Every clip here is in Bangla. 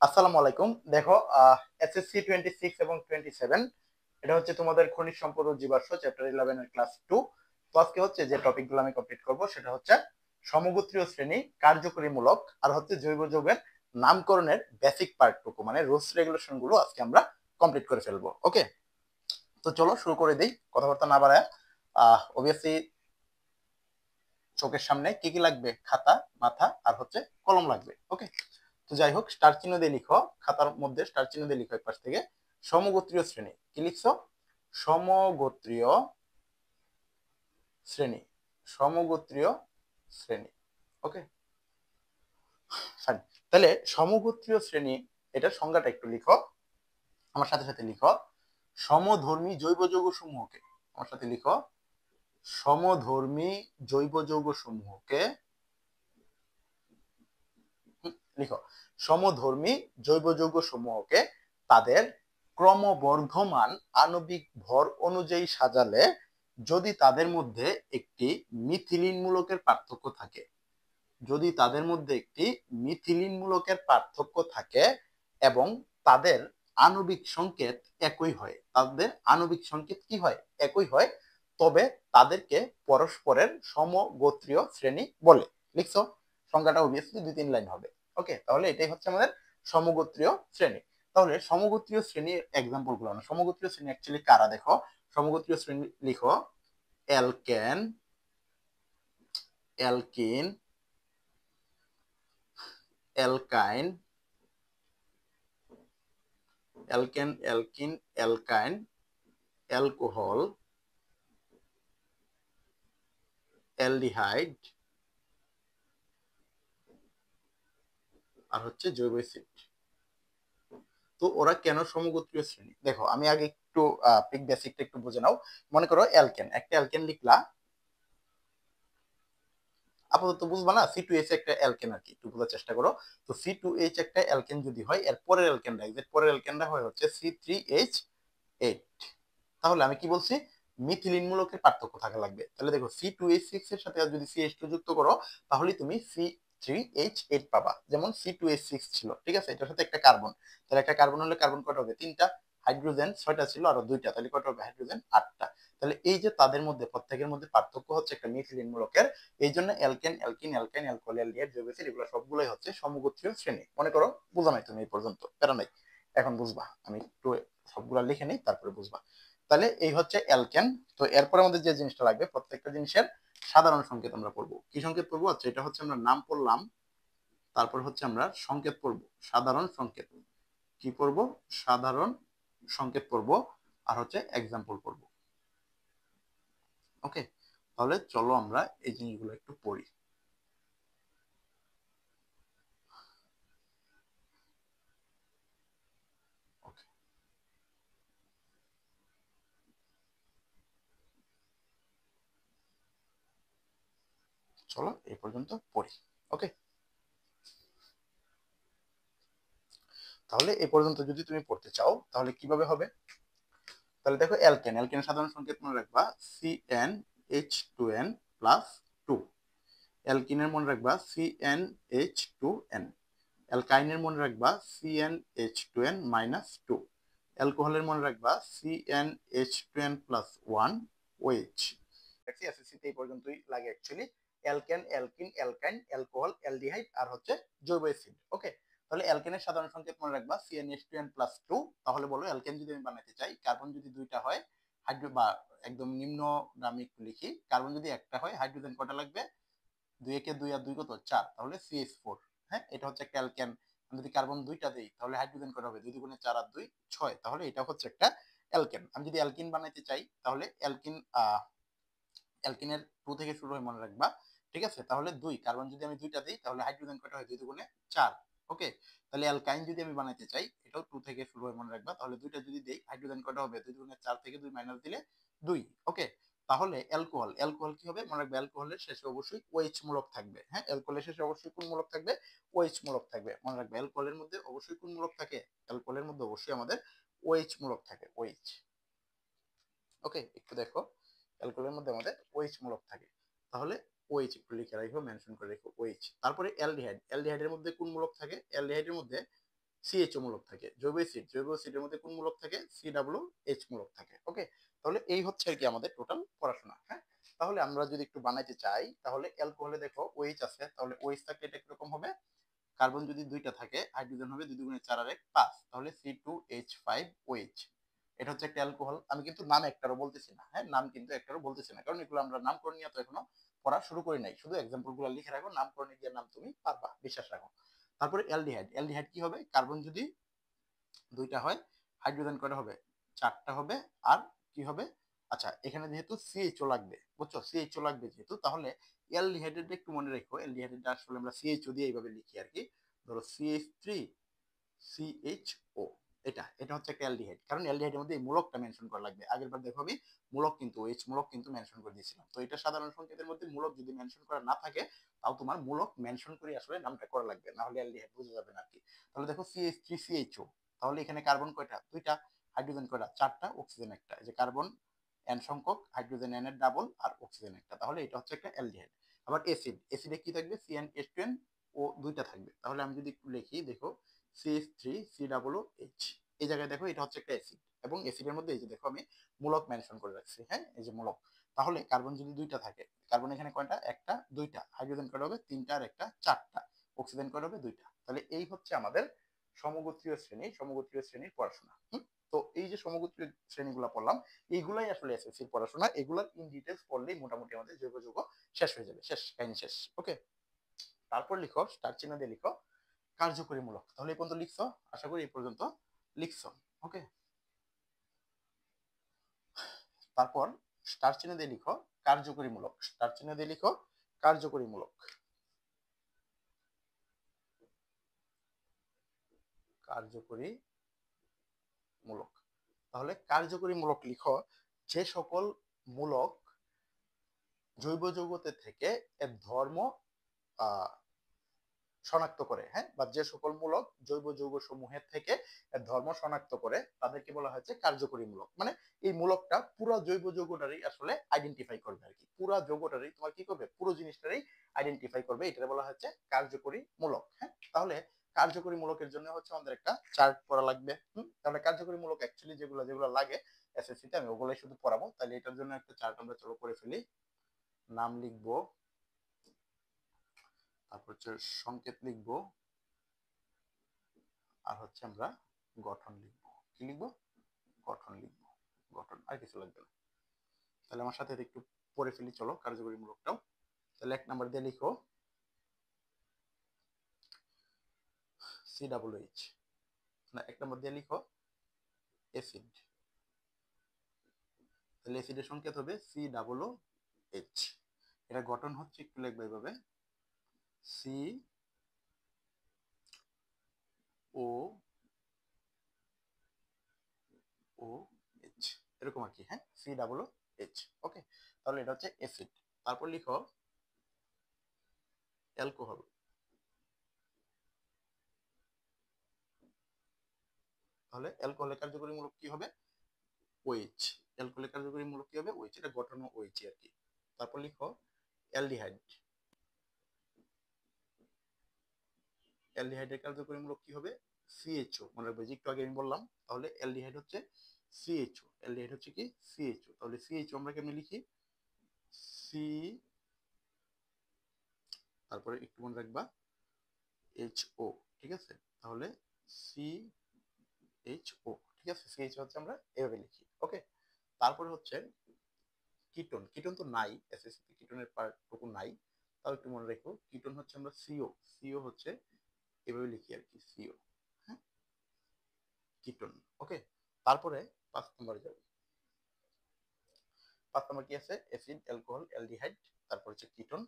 আসসালামু আলাইকুম। দেখো, এসএসসি 26 এবং 27 এটা হচ্ছে তোমাদের খনিজ সম্পদ ও জীবাশ্ম চ্যাপ্টার 11 এর ক্লাস 2। তো আজকে হচ্ছে যে টপিকগুলো আমি কমপ্লিট করব সেটা হচ্ছে সমগোত্রীয় শ্রেণী, কার্যকরীমূলক আর হচ্ছে জৈব যৌগের নামকরণের বেসিক পার্টটুকু মানে রুলস রেগুলেশন গুলো আজকে আমরা কমপ্লিট করে ফেলবো। ওকে, তো চলো শুরু করে দিই কথাবার্তা না বাড়ায়। অবভিয়াসলি চোখের সামনে কি কি লাগবে? খাতা, মাথা আর হচ্ছে কলম লাগবে। ওকে, তো যাই হোক, স্টার চিহ্ন দিয়ে লিখো, খাতার মধ্যে স্টার চিহ্ন দিয়ে লিখো এক পাশ থেকে। সমগোত্রীয় শ্রেণী কি লিখছো? সমগোত্রীয় শ্রেণী, সমগোত্রীয় শ্রেণী। Okay fine. তাহলে সমগোত্রীয় শ্রেণী এটার সংজ্ঞাটা একটু লিখো আমার সাথে সাথে লিখো। সমধর্মী জৈব যৌগ সমূহকে, আমার সাথে লিখো, সমধর্মী জৈব যৌগ সমূহকে লিখো, সমধর্মী জৈব যৌগ সমূহকে তাদের ক্রমবর্ধমান আণবিক ভর অনুযায়ী সাজালে যদি তাদের মধ্যে একটি মিথিলিন মূলকের পার্থক্য থাকে, যদি তাদের মধ্যে একটি মিথিলিন মূলকের পার্থক্য থাকে এবং তাদের আণবিক সংকেত একই হয়, তাদের আণবিক সংকেত কি হয়? একই হয়, তবে তাদেরকে পরস্পরের সমগোত্রীয় শ্রেণী বলে। লিখছো? সংজ্ঞাটা অবভিয়াসলি 2-3 লাইন হবে। ওকে, তাহলে এটাই হচ্ছে আমাদের সমগোত্রীয় শ্রেণী। তাহলে সমগোত্রীয় শ্রেণীর এক্সাম্পল গুলো, সমগোত্রীয় শ্রেণী অ্যাকচুয়ালি কারা দেখো। সমগোত্রীয় শ্রেণী লিখো, alkane, alkene, alkyne, alkane, alkene, alkyne, alcohol, aldehyde আর হচ্ছে জৈব অ্যাসিড। তো ওরা কেন সমগোত্রীয় শ্রেণী? দেখো, আমি আগে একটু পিক বেসিকটা একটু বুঝে নাও। মনে করো অ্যালকেন, একটা অ্যালকেন লিখলা, আপাতত বুঝবা না, C2H একটা অ্যালকেন আর কি, একটু বোঝার চেষ্টা করো। তো C2H একটা অ্যালকেন যদি হয়, এর পরের অ্যালকেনটা, এর পরের অ্যালকেনটা হয় হচ্ছে C3H8। তাহলে আমি কি বলছি? মিথিলিন মূলকের পার্থক্য থাকা লাগবে। তাহলে দেখো, C2H6 এর সাথে যদি CH2 যুক্ত করো তাহলে তুমি C3H8 পাবা, যেমন C2H6 ছিল। ঠিক আছে, এটার সাথে একটা কার্বন, তাহলে একটা কার্বন হলে কার্বন কয়টা হবে? 3টা। হাইড্রোজেন 6টা ছিল, আরো 2টা, তাহলে কয়টা হবে? হাইড্রোজেন 8টা। তাহলে এই যে তাদের মধ্যে প্রত্যেকের মধ্যে পার্থক্য হচ্ছে একটা মিথিলিন মূলকের, এই জন্য alkane, alkene, alkyne, alcohol, aldehyde, জৈব অ্যাসিড এগুলো সবগুলোই হচ্ছে সমগোত্রীয় শ্রেণী। মনে করো বুঝা নাই তুমি এই পর্যন্ত? প্যারা নাই, এখন বুঝবা। আমি একটু সবগুলা লিখে নিই, তারপরে বুঝবা। তাহলে এই হচ্ছে অ্যালকেন। তো এরপরে আমাদের যে জিনিসটা লাগবে, প্রত্যেকটা জিনিসের সাধারণ সংকেত আমরা পড়বো। কি সংকেত পড়বো? আচ্ছা, এটা হচ্ছে আমরা নাম পড়লাম, তারপর হচ্ছে আমরা সংকেত পড়বো, সাধারণ সংকেত। কি পড়বো? সাধারণ সংকেত পড়বো, আর হচ্ছে এক্সাম্পল পড়বো। ওকে, তাহলে চলো আমরা এই জিনিসগুলো একটু পড়ি। ওকে, চলো এই পর্যন্ত পড়ি। ওকে, তাহলে এই পর্যন্ত যদি তুমি পড়তে চাও তাহলে কিভাবে হবে? তাহলে দেখো, অ্যালকেন, অ্যালকেনের সাধারণ সংকেত মনে রাখবা CnH2n+2। অ্যালকিনের মনে রাখবা CnH2n। অ্যালকাইনের মনে রাখবা CnH2n-2। অ্যালকোহলের মনে রাখবা CnH2n+1 OH। এসএসসি তে এই পর্যন্তই লাগে actually. Alkane, alkene, alkyne, alcohol, aldehyde আর হচ্ছে জৈব অ্যাসিড। ওকে, তাহলে অ্যালকেনের সাধারণ সংকেত মনে রাখবা CnH2n+2। তাহলে বলো, অ্যালকেন যদি আমি বানাতে চাই, কার্বন যদি 2টা হয়, হাইড্রো বা একদম নিম্ন দামি একটু লিখি, কার্বন যদি একটা হয়, হাইড্রোজেন কটা লাগবে? 2 একে 2 আর 2 কত? 4, তাহলে CH4। হ্যাঁ, এটা হচ্ছে একটা অ্যালকেন। আমি যদি কার্বন 2টা দেই তাহলে হাইড্রোজেন কটা হবে? 2 দুগুণে 4 আর 2 6, তাহলে এটা হচ্ছে একটা অ্যালকেন। আমি যদি অ্যালকিন বানাইতে চাই তাহলে অ্যালকিন, অ্যালকিনের 2 থেকে শুরু হয় মনে রাখবা। ঠিক আছে, তাহলে 2, কার্বন যদি আমি 2টা দিই তাহলে হাইড্রোজেন কটা হয়? 2 দুগুণে 4। ওকে, তাহলে অ্যালকাইন যদি আমি বানাইতে চাই, এটাও 2 থেকে শুরু হয় মনে রাখবা, তাহলে 2টা যদি দেই হাইড্রোজেন কটা হবে? 2 দুগুণে 4 থেকে 2 মাইনাস দিলে 2। ওকে, তাহলে অ্যালকোহল, অ্যালকোহল কি হবে মনে রাখবে? অ্যালকোহলের শেষে অবশ্যই OH মূলক থাকবে। হ্যাঁ, অ্যালকোহলের শেষে অবশ্যই কোন মূলক থাকবে? OH মূলক থাকবে। মনে রাখবে, অ্যালকোহলের মধ্যে অবশ্যই কোন মূলক থাকে? অ্যালকোহলের মধ্যে অবশ্যই আমাদের OH মূলক থাকে, OH। ওকে, একটু দেখো, অ্যালকোহলের মধ্যে আমাদের OH মূলক থাকে। তাহলে OH একটু লিখে রাখো, মেনশন করে রাখো OH। তারপরে অ্যালডিহাইড, অ্যালডিহাইডের মধ্যে কোন মূলক থাকে? অ্যালডিহাইডের মধ্যে সিএইচও মূলক থাকে। জৈব অ্যাসিডের মধ্যে কোন মূলক থাকে? COOH মূলক থাকে। ওকে, তাহলে এই হচ্ছে আর কি আমাদের টোটাল পড়াশোনা। হ্যাঁ, তাহলে আমরা যদি একটু বানাইতে চাই, তাহলে অ্যালকোহলে দেখো OH আছে, তাহলে OH থাকলে এটা কিরকম হবে? কার্বন যদি দুইটা থাকে, হাইড্রোজেন হবে 2 দুগুণে 4 আর 1 5, তাহলে C2H5OH। এটা হচ্ছে একটা অ্যালকোহল। আমি কিন্তু নাম একটারও বলতেছি না, হ্যাঁ, নাম কিন্তু একটারও বলতেছি না, কারণ এগুলো আমরা নামকরণ নিয়ে তো এখনো পড়া শুরু করি নাই। শুধু এক্সাম্পল গুলো লিখে রাখো, নামকরণে গিয়ে নাম তুমি পারবা, বিশ্বাস রাখো। তারপরে অ্যালডিহাইড। অ্যালডিহাইড কি হবে? কার্বন যদি দুইটা হয়, হাইড্রোজেন কয়টা হবে? 4টা হবে। আর কি হবে? আচ্ছা, এখানে যেহেতু সিএইচও লাগবে, বুঝছো, সিএইচও লাগবে যেহেতু, তাহলে অ্যালডিহাইডের একটু মনে রেখো, অ্যালডিহাইডের আসলে আমরা সিএইচও দিয়ে এইভাবে লিখি আর কি। ধরো CH3CHO, এটা এটা হচ্ছে একটা অ্যালডিহাইড, কারণ অ্যালডিহাইডের মধ্যে এই মূলকটা মেনশন করা লাগবে। আগের বার দেখো আমি মূলক কিন্তু OH মূলক কিন্তু মেনশন করে দিয়েছিলাম। তো এটা সাধারণ সংকেতের মধ্যে মূলক যদি মেনশন করা না থাকে, তাও তোমার মূলক মেনশন করে আসলে নামটা করা লাগবে, না হলে অ্যালডিহাইড বোঝা যাবে না আর কি। তাহলে দেখো CH3CHO, তাহলে এখানে কার্বন কয়টা? দুইটা। হাইড্রোজেন কয়টা? 4টা। অক্সিজেন একটা। এই যে কার্বন এন সংখ্যক, হাইড্রোজেন এন এর ডাবল, আর অক্সিজেন একটা, তাহলে এটা হচ্ছে একটা অ্যালডিহাইড। আবার অ্যাসিড, অ্যাসিডে কি থাকবে? CnH2n ও দুইটা থাকবে। তাহলে আমি যদি একটু লিখি, দেখো CH3COOH, এই জায়গায় দেখো এটা হচ্ছে একটা অ্যাসিড, এবং অ্যাসিডের মধ্যে এই যে দেখো আমি মূলক মেনশন করে রাখছি, হ্যাঁ, এই যে মূলক। তাহলে কার্বন যদি দুইটা থাকে, কার্বন এখানে কয়টা? একটা, দুইটা। হাইড্রোজেন কয়টা হবে? 3টা আর একটা 4টা। অক্সিজেন কয়টা হবে? দুইটা। তাহলে এই হচ্ছে আমাদের সমগোত্রীয় শ্রেণীর পড়াশোনা। তো এই যে সমগোত্রীয় শ্রেণীগুলো পড়লাম, এইগুলাই আসলে এসএসসির পড়াশোনা। এগুলার ইন ডিটেলস পড়লেই মোটামুটি আমাদের জৈব যৌগ শেষ হয়ে যাবে, শেষ, কাহিনী শেষ। ওকে, তারপর লিখো, স্টার চিহ্ন দিয়ে লিখো কার্যকরীমূলক। তাহলে এই পর্যন্ত লিখছো? আশা করি এই পর্যন্ত লিখছো। ওকে, তারপর স্টার চিহ্ন দিয়ে লিখো কার্যকরীমূলক। স্টার চিহ্ন দিয়ে লিখো কার্যকরীমূলক। কার্যকরীমূলক। তাহলে কার্যকরীমূলক লিখো যে সকল মূলক জৈব যৌগতে থেকে এর ধর্ম আহ শনাক্ত করে, হ্যাঁ, বা যে সকল মূলক জৈব যৌগ সমূহের থেকে এর ধর্ম শনাক্ত করে, তাদেরকে বলা হয়েছে কার্যকরী মূলক। মানে এই মূলকটা পুরো জৈব যৌগটারই আসলে আইডেন্টিফাই করবে আর কি, পুরো যৌগটারই তোমার কি করবে? পুরো জিনিসটারই আইডেন্টিফাই করবে, এটা বলা হচ্ছে কার্যকরী মূলক। হ্যাঁ, তাহলে কার্যকরী মূলকের জন্য হচ্ছে আমাদের একটা চার্ট পড়া লাগবে। তাহলে কার্যকরী মূলক অ্যাকচুয়ালি যেগুলো যেগুলো লাগে এসএসসি তে, আমি ওগুলাই শুধু পড়াবো। তাহলে এটার জন্য একটা চার্ট আমরা চলো করে ফেলি। নাম লিখবো, তারপর হচ্ছে সংকেত লিখবো, আর হচ্ছে আমরা গঠন লিখবো। কি লিখবো? গঠন লিখবো। গঠন, আর কিছু লাগবে না। তাহলে আমার সাথে একটু পড়ে ফেলি চলো কার্যকরী মূলকটাও। তাহলে 1 নাম্বার দিয়ে লিখো COOH। না, 1 নাম্বার দিয়ে লিখো অ্যাসিড। তাহলে অ্যাসিডের সংকেত হবে COOH। এটা গঠন হচ্ছে, একটু লিখবে এইভাবে COOH, এরকম আর কি, হ্যাঁ, COOH। ওকে, তাহলে এটা হচ্ছে অ্যাসিড। তারপর লিখো অ্যালকোহল। তাহলে অ্যালকোহলের কার্যকরী মূলক কি হবে? OH। অ্যালকোহলের কার্যকরী মূলক কি হবে? OH। এটা গঠন OH আর কি। তারপর লিখো অ্যালডিহাইড। অ্যালডিহাইডের কার্যকরী মূলক কি হবে? CHO। মনে রাখবে যে একটু আগে আমি বললাম। তাহলে অ্যালডিহাইড হচ্ছে CHO। অ্যালডিহাইড হচ্ছে কি? CHO। তাহলে CHO আমরা কেমনে লিখি? সি, তারপরে একটু মনে রাখবা HO, ঠিক আছে? তাহলে CHO, ঠিক আছে? CHO হচ্ছে আমরা এভাবে লিখি। ওকে, তারপরে হচ্ছে কিটোন। কিটোন তো নাই এসএসসি তে, কিটোনের পার্টটুকু নাই, তাও একটু মনে রেখো। কিটোন হচ্ছে আমরা CO। CO হচ্ছে এভাবে লিখি আর কি, CO। হ্যাঁ, কিটোন। ওকে, তারপরে 5 নম্বরে যাবো। 5 নম্বর কি আছে? অ্যাসিড, অ্যালকোহল, অ্যালডিহাইড, তারপর হচ্ছে কিটোন,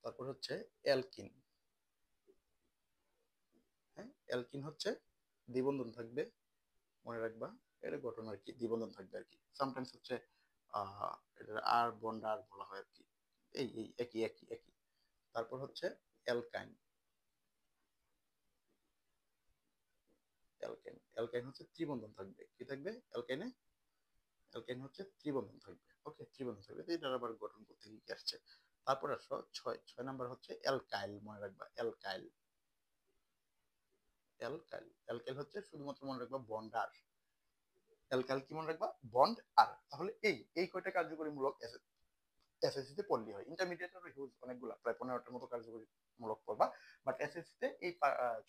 তারপর হচ্ছে অ্যালকিন। হ্যাঁ, অ্যালকিন হচ্ছে দ্বিবন্ধন থাকবে, মনে রাখবা। এর গঠন আর কি দ্বিবন্ধন থাকবে আর কি। সামটাইমস হচ্ছে এটা আর বন্ড আর বলা হয় আর কি। এই একই একই একই। তারপর হচ্ছে অ্যালকাইন। অ্যালকাইন, অ্যালকাইন হচ্ছে ত্রিবন্ধন থাকবে। কি থাকবে অ্যালকাইনে? অ্যালকাইন হচ্ছে ত্রিবন্ধন থাকবে। ওকে, ত্রিবন্ধন থাকবে। এটার আবার গঠন করতে কি আসছে। তারপর আসো 6 নাম্বার হচ্ছে অ্যালকাইল, মনে রাখবা অ্যালকাইল। অ্যালকাইল। অ্যালকাইল হচ্ছে শুধুমাত্র মনে রাখবা বন্ড আর, অ্যালকাইল কি মনে রাখবা বন্ড আর। তাহলে এই কয়টা কার্যকরী মূলক এসএসসি তে পড়লি হয়। ইন্টারমিডিয়েটের হিউজ অনেকগুলো, প্রায় 15টার মতো কার্যকরী মূলক পড়বা, বাট এসএসসি তে এই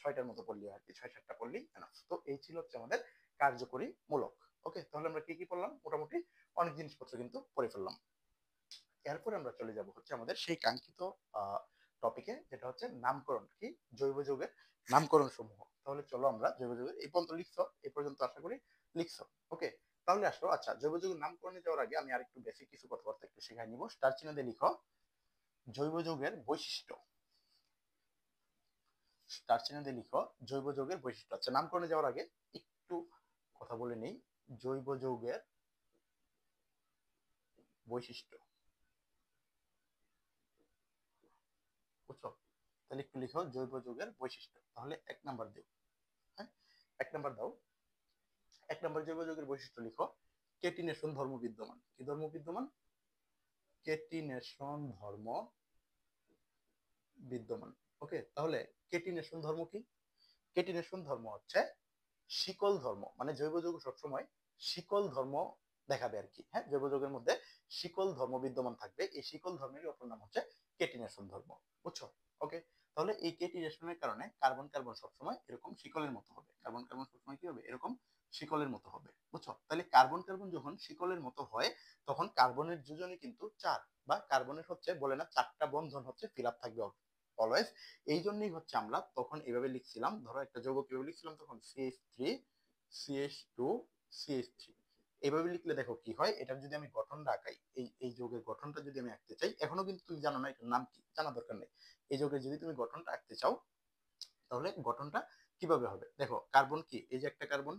6টার মতো পড়লি হয় আর কি, 6-7টা পড়লি এনাফ। তো এই ছিল হচ্ছে আমাদের কার্যকরী মূলক। ওকে, তাহলে আমরা কি কি পড়লাম? মোটামুটি অনেক জিনিসপত্র কিন্তু পড়ে ফেললাম। এরপরে আমরা চলে যাব হচ্ছে আমাদের সেই কাঙ্ক্ষিত টপিকে, যেটা হচ্ছে নামকরণ কি, জৈব যৌগের নামকরণ সমূহ। তাহলে চলো আমরা জৈব যৌগের, এই পর্যন্ত লিখছো, এই পর্যন্ত আশা করি লিখছো। ওকে, তাহলে আসো, আচ্ছা জৈব যৌগের নামকরণে যাওয়ার আগে আমি আরেকটু বেসিক কিছু কথাবার্তা একটু শেখাই নিব। স্টার চিহ্ন দিয়ে লিখো জৈব যৌগের বৈশিষ্ট্য। স্টার চিহ্ন দিয়ে লিখো জৈব যৌগের বৈশিষ্ট্য। আচ্ছা, নামকরণে যাওয়ার আগে একটু কথা বলে নেই। জৈব যৌগের বৈশিষ্ট্য, বুঝছো? তাহলে একটু লিখো জৈব যৌগের বৈশিষ্ট্য। তাহলে 1 নাম্বার দিও। হ্যাঁ, 1 নাম্বার দাও। 1 নাম্বার জৈব যৌগের বৈশিষ্ট্য লিখো কেটিনেশন ধর্ম বিদ্যমান। কি ধর্ম বিদ্যমান? কেটিনেশন ধর্ম বিদ্যমান। ওকে, তাহলে কেটিনেশন ধর্ম কি? কেটিনেশন ধর্ম হচ্ছে শিকল ধর্ম, মানে জৈব যৌগ সবসময় শিকল ধর্ম দেখাবে আর কি। হ্যাঁ, জৈব যৌগের মধ্যে শিকল ধর্ম বিদ্যমান থাকবে। এই শিকল ধর্মের অপর নাম হচ্ছে কেটিনেশন ধর্ম, বুঝছো? ওকে, তাহলে এই কেটিনেশনের কারণে কার্বন কার্বন সবসময় এরকম শিকলের মতো হবে। কার্বন কার্বন সবসময় কি হবে? এরকম শিকলের মতো হবে, বুঝছো? তাহলে কার্বন কার্বন যখন শিকলের মতো হয়, তখন কার্বনের যোজনে কিন্তু 4, বা কার্বনের হচ্ছে বলে না 4টা বন্ধন হচ্ছে ফিল আপ থাকবে অলওয়েজ। এই জন্যই হচ্ছে আমরা তখন এভাবে লিখছিলাম, ধরো একটা যৌগ কিভাবে লিখছিলাম তখন, CH3 CH2 CH3। এইভাবে লিখলে দেখো কি হয়, এটার যদি আমি গঠনটা আঁকাই, এই যৌগের গঠনটা যদি আমি আঁকতে চাই, এখনো কিন্তু তুমি জানো না এটার নাম কি, জানা দরকার নেই। এই যৌগের যদি তুমি গঠনটা আঁকতে চাও, তাহলে গঠনটা কিভাবে হবে? দেখো, কার্বন কি, এই যে একটা কার্বন,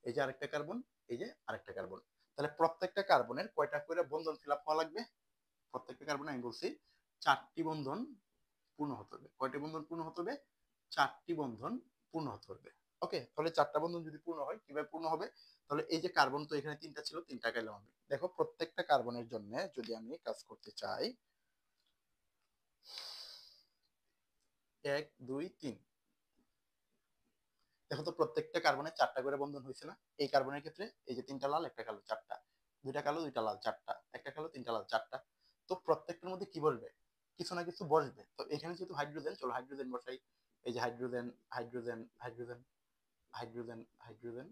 এই যে আরেকটা কার্বন, এই যে আরেকটা কার্বন। তাহলে প্রত্যেকটা কার্বনের কয়টা করে বন্ধন ফিল আপ হওয়া লাগবে? প্রত্যেকটা কার্বনে আমি বলছি 4টি বন্ধন পূর্ণ হতে হবে। কয়টি বন্ধন পূর্ণ হতে হবে? 4টি বন্ধন পূর্ণ হতে হবে। ওকে, তাহলে 4টা বন্ধন যদি পূর্ণ হয়, কিভাবে পূর্ণ হবে? তাহলে এই যে কার্বন তো এখানে 3টা ছিল, 3টা গেলাম আমি। দেখো, প্রত্যেকটা কার্বনের জন্য যদি আমি কাজ করতে চাই, 1 2 3, দেখো তো প্রত্যেকটা কার্বনে 4টা করে বন্ধন হয়েছে না? এই কার্বনের ক্ষেত্রে এই যে 3টা লাল, একটা কালো, 4টা, 2টা কালো, 2টা লাল, 4টা, একটা কালো, 3টা লাল, 4টা। তো প্রত্যেকটার মধ্যে কি বলবে? কিছু না কিছু বসবে। তো এখানে যেহেতু হাইড্রোজেন, চলো হাইড্রোজেন বসাই। এই যে hydrogen, hydrogen, hydrogen, hydrogen, hydrogen,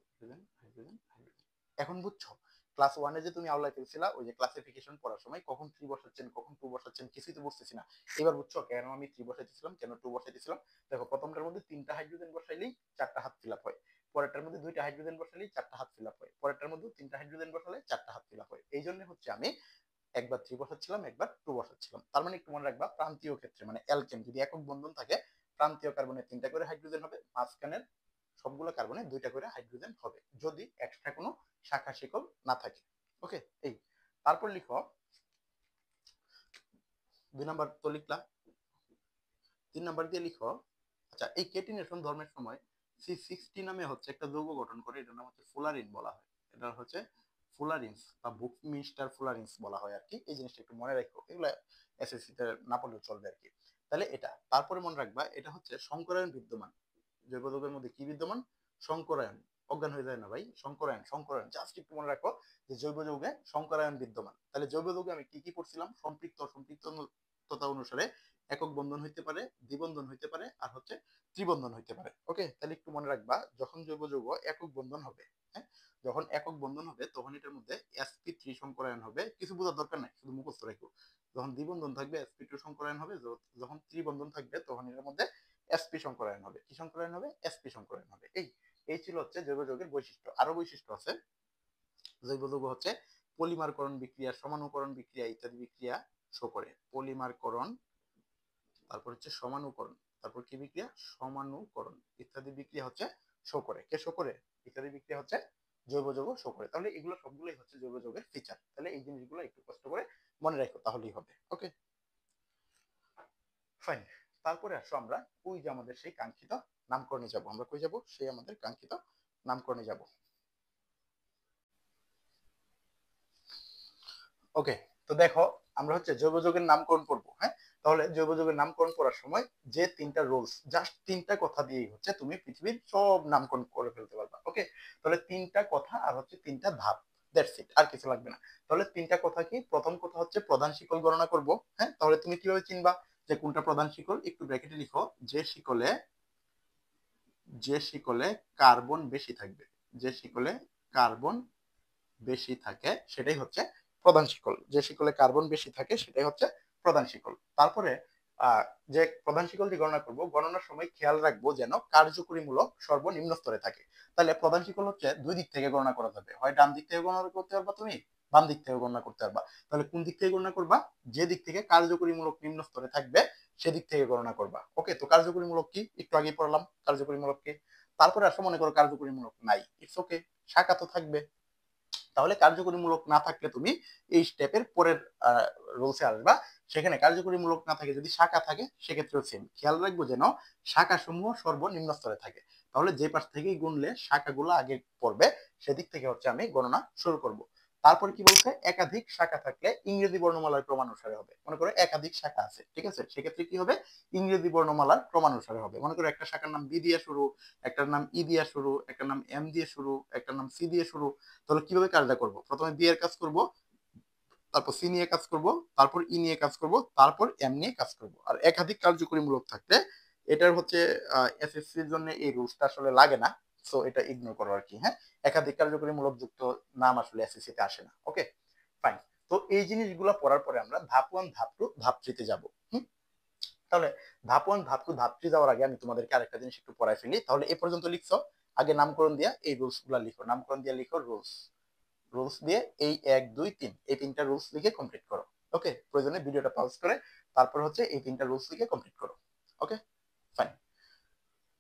hydrogen, hydrogen, hydrogen. এখন বুঝছো? ক্লাস 1-এ যে তুমি আওলায় ফেলছিলা, ওই যে ক্লাসিফিকেশন পড়ার সময় কখন 3 বসাচ্ছেন, কখন 2 বসাচ্ছেন, কিছুই তো বুঝতেছি না। এবার বুঝছো কেন আমি 3 বসাইতেছিলাম, কেন 2 বসাইতেছিলাম? দেখো, প্রথমটার মধ্যে 3টা হাইড্রোজেন বসাইলেই 4টা হাত ফিল আপ হয়। পরেরটার মধ্যে 2টা হাইড্রোজেন বসাইলেই 4টা হাত ফিল আপ হয়। পরেরটার মধ্যে 3টা হাইড্রোজেন বসালে 4টা হাত ফিল আপ হয়। এই জন্য হচ্ছে আমি একবার 3 বসাচ্ছিলাম, একবার 2 বসাচ্ছিলাম। তার মানে একটু মনে রাখবা, প্রান্তীয় ক্ষেত্রে মানে অ্যালকেন যদি একক বন্ধন থাকে, প্রান্তীয় কার্বনে 3টা করে হাইড্রোজেন হবে, মাঝখানের সবগুলো কার্বনে 2টা করে হাইড্রোজেন হবে, যদি এক্সট্রা কোনো শাখা শিকল না থাকে। ওকে, এই তারপর লিখো 2 নাম্বার তো লিখলাম, 3 নাম্বার দিয়ে লিখো, আচ্ছা এই কেটিনেশন ধর্মের সময় C60 নামে হচ্ছে একটা যৌগ গঠন করে, এটার নাম হচ্ছে ফুলারিন বলা হয়। এটা হচ্ছে ফুলারিনস বা বুকমিস্টার ফুলারিনস বলা হয় আর কি। এই জিনিসটা একটু মনে রাখো, এগুলা এসএসসি তে না পড়লেও চলবে আর কি। তাহলে এটা তারপরে মনে রাখবা, এটা হচ্ছে সংকরায়ন বিদ্যমান। জৈব যৌগের মধ্যে কি বিদ্যমান? সংকরায়ন। অজ্ঞান হয়ে যায় না ভাই, সংকরায়ন, সংকরায়ন জাস্ট একটু মনে রাখো যে জৈব যৌগে সংকরায়ন বিদ্যমান। তাহলে জৈব যৌগে আমি কি কি পড়ছিলাম? সম্পৃক্ত সম্পৃক্ততা অনুসারে একক বন্ধন হইতে পারে, দ্বিবন্ধন হইতে পারে, আর হচ্ছে ত্রিবন্ধন হইতে পারে। ওকে, তাহলে একটু মনে রাখবা, যখন জৈব যৌগ একক বন্ধন হবে, হ্যাঁ, যখন একক বন্ধন হবে তখন এটার মধ্যে sp3 সংকরায়ন হবে। কিছু বোঝার দরকার নাই, শুধু মুখস্থ রাখো। যখন দ্বিবন্ধন থাকবে sp2 সংকরায়ন হবে, যখন ত্রিবন্ধন থাকবে তখন এর মধ্যে sp সংকরায়ন হবে। কি সংকরায়ন হবে? sp সংকরায়ন হবে। এই ছিল হচ্ছে জৈব যৌগের বৈশিষ্ট্য। আরো বৈশিষ্ট্য আছে। জৈব যৌগ হচ্ছে পলিমারকরণ বিক্রিয়া, সমানুকরণ বিক্রিয়া ইত্যাদি বিক্রিয়া শো করে। পলিমারকরণ, তারপর হচ্ছে সমানুকরণ, তারপর কি বিক্রিয়া? সমানুকরণ ইত্যাদি বিক্রিয়া হচ্ছে শো করে। কে শো করে? ইত্যাদি বিক্রিয়া হচ্ছে জৈব যৌগ শো করে। তাহলে এগুলো সবগুলোই হচ্ছে জৈব যৌগের ফিচার। তাহলে এই জিনিসগুলো একটু কষ্ট করে মনে রাখো, তাহলেই হবে। ওকে, ফাইন। তারপরে আসো আমরা ওই যে আমাদের সেই কাঙ্ক্ষিত নামকরণে যাব। আমরা কই যাব? সেই আমাদের কাঙ্ক্ষিত নামকরণে যাব। ওকে, তো দেখো আমরা হচ্ছে জৈব যৌগের নামকরণ করব। হ্যাঁ, তাহলে জৈব যৌগের নামকরণ করার সময় যে তিনটা রুলস, জাস্ট তিনটা কথা দিয়েই হচ্ছে তুমি পৃথিবীর সব নামকরণ করে ফেলতে পারবা। ওকে, তাহলে তিনটা কথা আর হচ্ছে তিনটা ধাপ, দ্যাটস ইট, আর কিছু লাগবে না। তাহলে তিনটা কথা কি? প্রথম কথা হচ্ছে প্রধান শিকল গণনা করব। হ্যাঁ, তাহলে তুমি কিভাবে চিনবা যে কোনটা প্রধান শিকল? একটু ব্র্যাকেটে লিখো, যে শিকলে কার্বন বেশি থাকবে, যে শিকলে কার্বন বেশি থাকে সেটাই হচ্ছে প্রধান শিকল। যে শিকলে কার্বন বেশি থাকে সেটাই হচ্ছে প্রধান শিকল। তারপরে যে প্রধান শিকলটি গণনা করব, গণনার সময় খেয়াল রাখবো যেন কার্যকরীমূলক সর্বনিম্ন স্তরে থাকে। তাহলে প্রধান শিকল হচ্ছে দুই দিক থেকে গণনা করা যাবে, হয় ডান দিক থেকে গণনা করতে পারবা তুমি, বাম দিক থেকে গণনা করতে পারবা। তাহলে কোন দিক থেকে গণনা করবা? যে দিক থেকে কার্যকরীমূলক নিম্ন স্তরে থাকবে সেদিক থেকে গণনা করবা। ওকে, তো কার্যকরীমূলক কি একটু আগে পড়লাম, কার্যকরীমূলক কি। তারপরে আসলে মনে করো কার্যকরীমূলক নাই, ইটস ওকে, শাখা তো থাকবে। তাহলে কার্যকরীমূলক না থাকলে তুমি এই স্টেপের পরের রুলসে আসবা, সেখানে কার্যকরীমূলক না থাকে যদি শাখা থাকে সেক্ষেত্রেও সেম খেয়াল রাখবো যেন শাখা সমূহ সর্বনিম্ন স্তরে থাকে। তাহলে যে পাশ থেকেই গুনলে শাখাগুলো আগে পড়বে সেদিক থেকে হচ্ছে আমি গণনা শুরু করব। তারপর কি বলছে? একাধিক শাখা থাকলে ইংরেজি বর্ণমালার ক্রমানুসারে হবে। মনে করো একাধিক শাখা আছে, ঠিক আছে, সেক্ষেত্রে কি হবে? ইংরেজি বর্ণমালার ক্রমানুসারে হবে। মনে করো একটা শাখার নাম বি দিয়ে শুরু, একটার নাম ই দিয়ে শুরু, একটার নাম এম দিয়ে শুরু, একটার নাম সি দিয়ে শুরু। তাহলে কিভাবে কাজটা করব? প্রথমে বি এর কাজ করব, তারপর সি নিয়ে কাজ করব, তারপর ই নিয়ে কাজ করব, তারপর এম নিয়ে কাজ করব। আর একাধিক কার্যকরীমূলক থাকলে এটার হচ্ছে এসএসসির জন্য এই রুলসটা আসলে লাগে না, সো এটা ইগনোর করো আর কি। হ্যাঁ, একাধিক কার্যকরীমূলক যুক্ত নাম আসলে এসএসসি তে আসে না। ওকে, ফাইন। তো এই জিনিসগুলো পড়ার পরে আমরা ধাপ 1 ধাপ 2 ধাপ 3 তে যাব। তাহলে ধাপ 1 ধাপ 2 ধাপ 3 যাওয়ার আগে আমি তোমাদেরকে আরেকটা জিনিস একটু পড়াই ফেলি। তাহলে এই পর্যন্ত লিখছো, আগে নামকরণ দিয়া এই রুলস গুলা লিখো, নামকরণ দিয়া লিখো রুলস, রুলস দিয়ে এই 1 2 3 এই তিনটা রুলস লিখে কমপ্লিট করো। ওকে, প্রয়োজনে ভিডিওটা পজ করে তারপর হচ্ছে এই তিনটা রুলস লিখে কমপ্লিট করো। ওকে, ফাইন,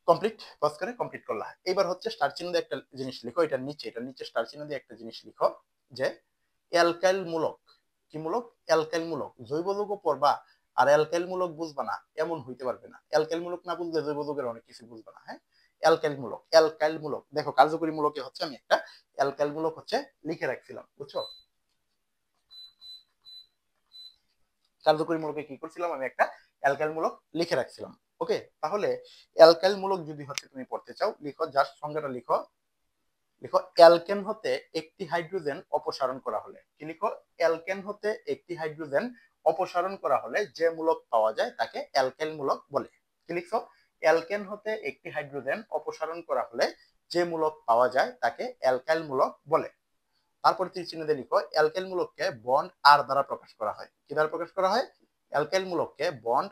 কমপ্লিট, পজ করে কমপ্লিট করলা। এবার হচ্ছে স্টার চিহ্ন দিয়ে একটা জিনিস লিখো, এটার নিচে স্টার চিহ্ন দিয়ে একটা জিনিস লিখো যে অ্যালকাইল মূলক। কি মূলক? অ্যালকাইল মূলক। জৈব যৌগ পড়বা আর অ্যালকাইল মূলক বুঝবা না এমন হইতে পারবে না। অ্যালকাইল মূলক না বুঝলে জৈব যৌগের অনেক কিছু বুঝবা না। হ্যাঁ, অ্যালকাইল মূলক, অ্যালকাইল মূলক দেখো কার্যকরী মূলকে হচ্ছে আমি একটা অ্যালকাইল মূলক হচ্ছে লিখে রাখছিলাম, বুঝছো? কার্যকরী মূলকে কি করছিলাম? আমি একটা অ্যালকাইল মূলক লিখে রাখছিলাম। ওকে, তাহলে অ্যালকাইল মূলক যদি হচ্ছে তুমি পড়তে চাও, লিখো, জাস্ট সংজ্ঞাটা লিখো, লিখো অ্যালকেন হতে একটি হাইড্রোজেন অপসারণ করা হলে। কি লিখো? অ্যালকেন হতে একটি হাইড্রোজেন অপসারণ করা হলে যে মূলক পাওয়া যায় তাকে অ্যালকেন মূলক বলে। কি লিখছো? অ্যালকেন হতে একটি হাইড্রোজেন অপসারণ করা হলে যে মূলক পাওয়া যায় তাকে অ্যালকাইল মূলক বলে। তারপর তীর চিহ্ন দিয়ে লিখো অ্যালকাইল মূলককে বন্ড আর দ্বারা প্রকাশ করা হয়। কি দ্বারা প্রকাশ করা হয়? Alkyl মূলককে bond.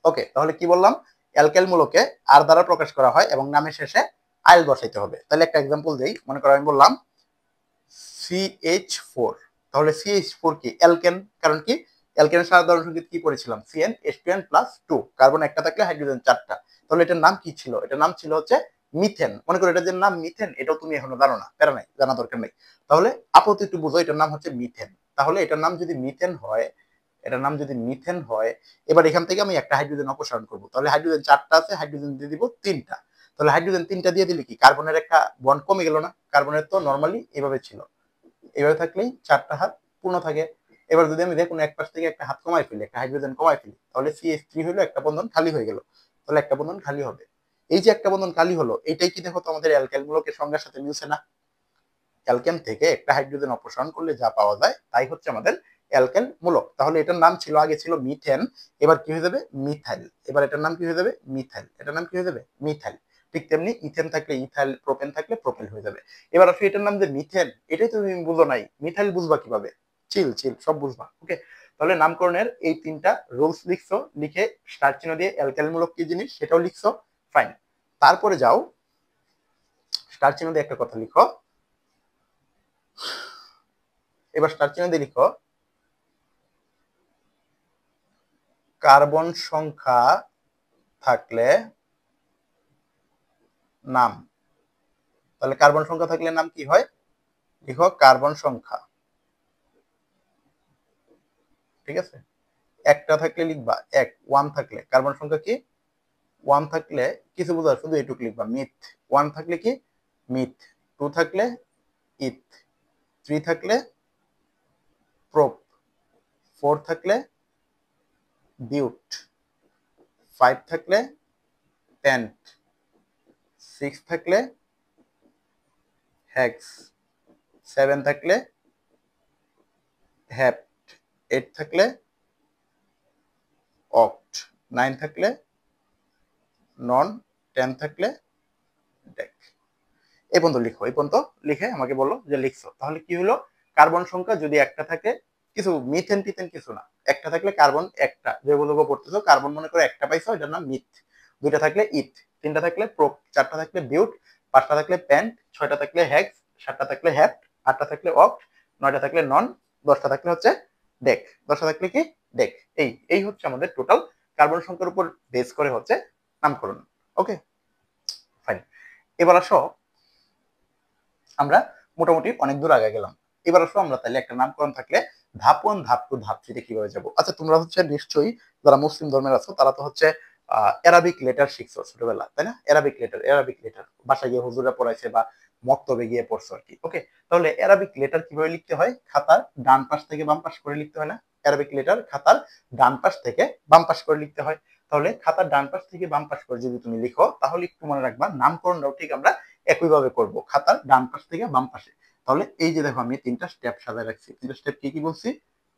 ওকে, তাহলে কি বললাম? অ্যালকাইল মূলকে আর দ্বারা প্রকাশ করা হয় এবং নামের শেষে আইল বসাইতে হবে। তাহলে একটা এক্সাম্পল দেই, মনে করো আমি বললাম CH4। তাহলে CH4 কি? অ্যালকেন। কারণ কি? অ্যালকেনের সাধারণ সংকেত কি পড়েছিলাম? CnH2n+2, কার্বন একটা থাকলে হাইড্রোজেন চারটা। তাহলে এটার নাম কি ছিল? এটার নাম ছিল হচ্ছে মিথেন। মনে করো এটার যে নাম মিথেন, এটাও তুমি এখনো জানো না, প্যারা নাই, জানা দরকার নেই। তাহলে আপাতত একটু বুঝো, এটার নাম হচ্ছে মিথেন। তাহলে এটার নাম যদি মিথেন হয়, এটার নাম যদি মিথেন হয়, এবার এখান থেকে আমি একটা হাইড্রোজেন অপসারণ করবো। তাহলে হাইড্রোজেন চারটা আছে, হাইড্রোজেন দিয়ে দিব তিনটা। তাহলে হাইড্রোজেন তিনটা দিয়ে দিলে কি কার্বনের একটা বন্ড কমে গেল না? কার্বনের তো নর্মালি এভাবে ছিল, এভাবে থাকলেই চারটা হাত পূর্ণ থাকে। এবার যদি আমি দেখুন এক পাশ থেকে একটা হাত কমাই ফেলি, একটা হাইড্রোজেন কমাই ফেলি, তাহলে CH3 হলো, একটা বন্ধন খালি হয়ে গেল। তাহলে একটা বন্ধন খালি হবে। এই যে একটা বন্ধন খালি হলো, এটাই কি দেখো তো আমাদের অ্যালকাইল মূলকের সংজ্ঞার সাথে মিলছে না? অ্যালকেন থেকে একটা হাইড্রোজেন অপসারণ করলে যা পাওয়া যায় তাই হচ্ছে আমাদের অ্যালকেন মূলক। তাহলে এটার নাম ছিল, আগে ছিল মিথেন, এবার কি হয়ে যাবে? মিথাইল। এবার এটার নাম কি হয়ে যাবে? মিথাইল। এটার নাম কি হয়ে যাবে? মিথাইল। ঠিক তেমনি ইথেন থাকলে ইথাইল, প্রোপেন থাকলে প্রোপেন হয়ে যাবে। এবার আসলে এটার নাম যে মিথেন, এটাই তুমি বুঝো নাই, মিথাইল বুঝবা কিভাবে? চিল চিল, সব বুঝবা। ওকে, তাহলে নামকরণের এই তিনটা রুলস লিখছো, লিখে স্টার চিহ্ন দিয়ে অ্যালকাইল মূলক কি জিনিস সেটাও লিখছো, ফাইন। তারপরে যাও স্টার চিহ্ন দিয়ে একটা কথা লিখো, এবার স্টার চিহ্ন দিয়ে লিখো কার্বন সংখ্যা থাকলে নাম। তাহলে কার্বন সংখ্যা থাকলে নাম কি হয়? লিখো কার্বন সংখ্যা, ঠিক আছে? একটা থাকলে লিখবা এক, ওয়ান থাকলে কার্বন সংখ্যা কি ওয়ান থাকলে কিছু বোঝা শুধু এটুকু লিখবা মিথ, ওয়ান থাকলে কি মিথ, টু থাকলে ইথ, থ্রি থাকলে প্রোপ, ফোর থাকলে বিউট, ফাইভ থাকলে পেন্ট, সিক্স থাকলে হেক্স, সেভেন থাকলে হেপ্ট, এইট থাকলে অক্ট, নাইন থাকলে নন, টেন থাকলে ডেক। এই পর্যন্ত লিখো, এই পর্যন্ত লিখে আমাকে বলো যে লিখছো। তাহলে কি হলো, কার্বন সংখ্যা যদি একটা থাকে, কিছু মিথেন টিথেন কিছু না, একটা থাকলে কার্বন একটা, যেগুলো পড়তেছো কার্বন মনে করে একটা পাইছো, এটার নাম মিথ। দুইটা থাকলে ইথ, তিনটা থাকলে প্রোপ, চারটা থাকলে বিউট, পাঁচটা থাকলে প্যান্ট, ছয়টা থাকলে হেক্স, সাতটা থাকলে হ্যাপ্ট, আটটা থাকলে অক্ট, নয়টা থাকলে নন, দশটা থাকলে হচ্ছে ডেক। দশটা থাকলে কি ডেক। এই এই হচ্ছে আমাদের টোটাল কার্বন সংখ্যার উপর বেস করে হচ্ছে নামকরণ। Okay fine. এবার আসো, আমরা মোটামুটি অনেক দূর আগে গেলাম। এবার আসো আমরা তাহলে একটা নামকরণ থাকলে ধাপ ওয়ান, ধাপ টু, ধাপ থ্রিতে কিভাবে যাবো। আচ্ছা তোমরা হচ্ছে নিশ্চয়ই যারা মুসলিম ধর্মের আছো তারা তো হচ্ছে অ্যারাবিক লেটার শিখছো ছোটবেলা, তাই না? অ্যারাবিক লেটার, অ্যারাবিক লেটার বাসায় গিয়ে হুজুরা পড়াইছে বা মক্তবে গিয়ে পড়ছো আর কি। ওকে, তাহলে অ্যারাবিক লেটার কিভাবে লিখতে হয়? খাতার ডান পাশ থেকে বাম পাশ করে লিখতে হয় না? অ্যারাবিক লেটার খাতার ডান পাশ থেকে বাম পাশ করে লিখতে হয়। তাহলে খাতার ডান পাশ থেকে বাম পাশ করে যদি তুমি লিখো, তাহলে একটু মনে রাখবা নামকরণটাও ঠিক আমরা একইভাবে করব, খাতার ডান পাশ থেকে বাম পাশে। তাহলে এই যে দেখো আমি তিনটা স্টেপ সাজায় রাখছি। তিনটা স্টেপ কি কি বলছি?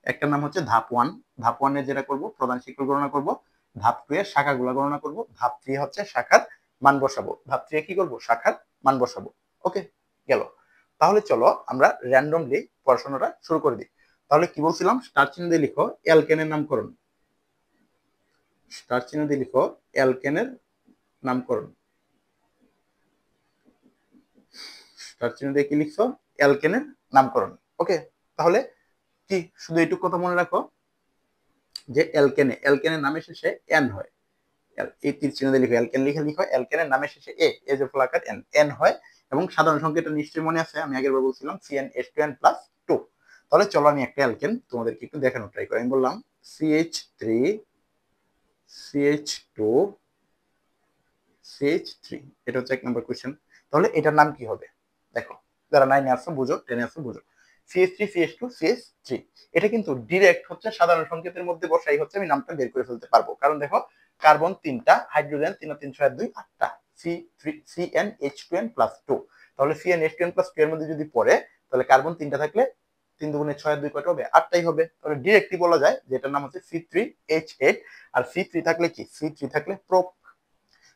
একটা নাম হচ্ছে ধাপ ওয়ান, ধাপ ওয়ানে যেটা করব প্রধান শিকল গণনা করব, ধাপ টু এর শাখাগুলো গণনা করব, ধাপ থ্রি হচ্ছে শাখার মান বসাবো, ধাপ থ্রি কি করব শাখার মান বসাবো। ওকে গেল। তাহলে চলো আমরা র্যান্ডমলি পড়াশোনাটা শুরু করে দিই। তাহলে কি বলছিলাম, স্টার চিহ্ন দিয়ে লিখো অ্যালকেনের নামকরণ, স্টার চিহ্ন দিয়ে লিখো অ্যালকেনের নামকরণ, স্টার চিহ্ন দিয়ে কি লিখছো অ্যালকেনের নামকরণ। ওকে, তাহলে কি শুধু এইটুকু কথা মনে রাখো যে অ্যালকেনে, অ্যালকেনের নামের শেষে এন হয়, এই তীর চিহ্ন দিয়ে লিখো অ্যালকেন, লিখে লিখো অ্যালকেনের নামের শেষে এ যে ফলাকার এন, এন হয়। এবং সাধারণ সংখ্যাটা নিশ্চয়ই মনে আছে, আমি আগের বার বলছিলাম CnH2n+2। তাহলে চলো আমি একটা অ্যালকেন তোমাদেরকে একটু দেখানো ট্রাই করি। আমি বললাম CH3 CH2 CH3, এটা হচ্ছে এক নম্বর কোয়েশ্চেন। তাহলে এটার নাম কি হবে? দেখো যারা 9 এ আছো বুঝো, 10 এ আছো বুঝো। CH3 CH2 CH3, এটা কিন্তু ডিরেক্ট হচ্ছে সাধারণ সংকেতের মধ্যে বসাই হচ্ছে আমি নামটা বের করে ফেলতে পারবো। কারণ দেখো কার্বন 3টা, হাইড্রোজেন 3 3 6 2 8টা, CnH2n+2। তাহলে CnH2n+2 এর মধ্যে যদি পড়ে, তাহলে কার্বন 3টা থাকলে 3 দুগুণে 6 আর 2 কয়টা হবে? 8টাই হবে। তাহলে ডিরেক্টলি বলা যায় যে এটার নাম হচ্ছে C3H8। আর C3 থাকলে কি? C3 থাকলে প্রোপ।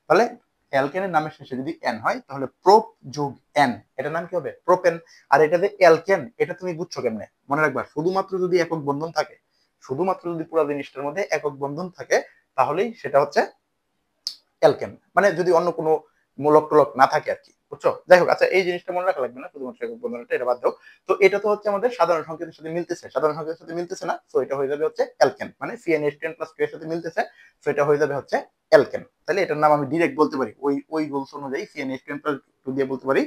তাহলে অ্যালকেনের নামের শেষে যদি এন হয়, তাহলে প্রোপ যোগ এন, এটার নাম কি হবে? প্রোপেন। আর এটা যে অ্যালকেন, এটা তুমি বুঝছো কেমনে? মনে রাখবা শুধুমাত্র যদি একক বন্ধন থাকে, শুধুমাত্র যদি পুরো জিনিসটার মধ্যে একক বন্ধন থাকে, তাহলেই সেটা হচ্ছে অ্যালকেন। মানে যদি অন্য কোনো মূলক টলক না থাকে আর কি, বুঝছো? যাই হোক, আচ্ছা এই জিনিসটা মনে রাখা লাগবে না, শুধুমাত্র একক বন্ধনটা, এটা বাদ দাও। তো এটা তো হচ্ছে আমাদের সাধারণ সংকেতের সাথে মিলতেছে, সাধারণ সংকেতের সাথে মিলতেছে না, তো এটা হয়ে যাবে হচ্ছে অ্যালকেন। মানে CnH2n+2 এর সাথে মিলতেছে, তো এটা হয়ে যাবে হচ্ছে অ্যালকেন। তাহলে এটার নাম আমি ডিরেক্ট বলতে পারি, ওই রুলস অনুযায়ী CnH2n+2 দিয়ে বলতে পারি